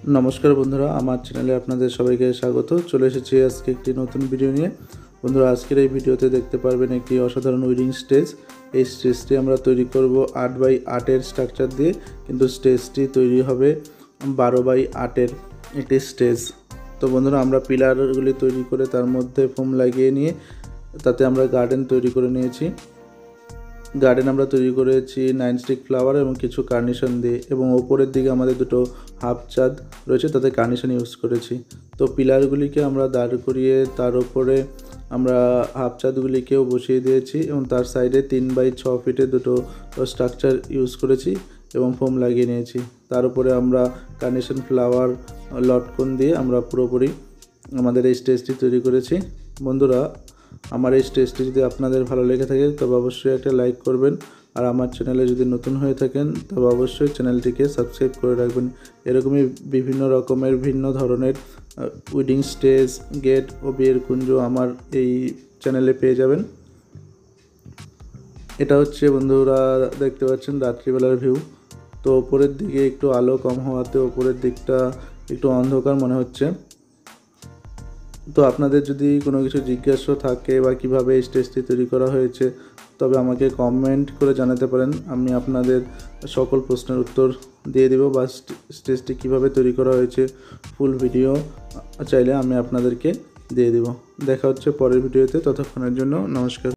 नमस्कार बंधुरा आमार चैनेले आपनादेर सबाइके स्वागत। चले एसेछि आजके एकटी नतून भिडियो निये। बंधुरा आजकेर एई भिडियोते देखते पारबेन एकटी असाधारण उइडिंग स्टेज। এই স্টেজটি আমরা তৈরি করব 8x8 এর স্ট্রাকচার দিয়ে, কিন্তু স্টেজটি তৈরি হবে 12x8 এর একটি স্টেজ। তো বন্ধুরা আমরা পিলারগুলি তৈরি করে তার মধ্যে ফোম লাগিয়ে নিয়ে তাতে আমরা গার্ডেন তৈরি করে নিয়েছি। গার্ডেন আমরা তৈরি করেছি 9 স্টিক ফ্লাওয়ার এবং কিছু কার্নিশন দিয়ে, এবং ওপরের দিকে আমাদের দুটো হাফ চাঁদ রয়েছে তাতে কার্নিশন ইউজ করেছি। তো পিলারগুলিকে আমরা দাঁড় করিয়ে তার উপরে আমরা হাফ চাঁদগুলিকেও বসিয়ে দিয়েছি এবং তার সাইডে 3x6 ফিটের দুটো স্ট্রাকচার ইউজ করেছি এবং ফোম লাগিয়ে নিয়েছি। তার উপরে আমরা কার্নিশন ফ্লাওয়ার লটকন দিয়ে আমরা পুরোপুরি আমাদের এই স্টেজটি তৈরি করেছি। বন্ধুরা আমার এই স্টেজটি যদি আপনাদের ভালো লেগে থাকে তবে অবশ্যই একটা লাইক করবেন, আর আমার চ্যানেলে যদি নতুন হয়ে থাকেন তবে অবশ্যই চ্যানেলটিকে সাবস্ক্রাইব করে রাখবেন। এরকমই বিভিন্ন রকমের ভিন্ন ধরনের উইডিং স্টেজ, গেট ও বিয়ের কুঞ্জ আমার এই চ্যানেলে পেয়ে যাবেন। এটা হচ্ছে বন্ধুরা দেখতে পাচ্ছেন রাত্রিবেলার ভিউ। তো ওপরের দিকে একটু আলো কম হওয়াতে ওপরের দিকটা একটু অন্ধকার মনে হচ্ছে। তো আপনাদের যদি কোনো কিছু জিজ্ঞাসা থাকে বা কীভাবে এই স্টেজটি তৈরি করা হয়েছে তবে আমাকে কমেন্ট করে জানাতে পারেন। আমি আপনাদের সকল প্রশ্নের উত্তর দিয়ে দেব, বা স্টেজটি কীভাবে তৈরি করা হয়েছে ফুল ভিডিও চাইলে আমি আপনাদেরকে দিয়ে দেব। দেখা হচ্ছে পরের ভিডিওতে, ততক্ষণের জন্য নমস্কার।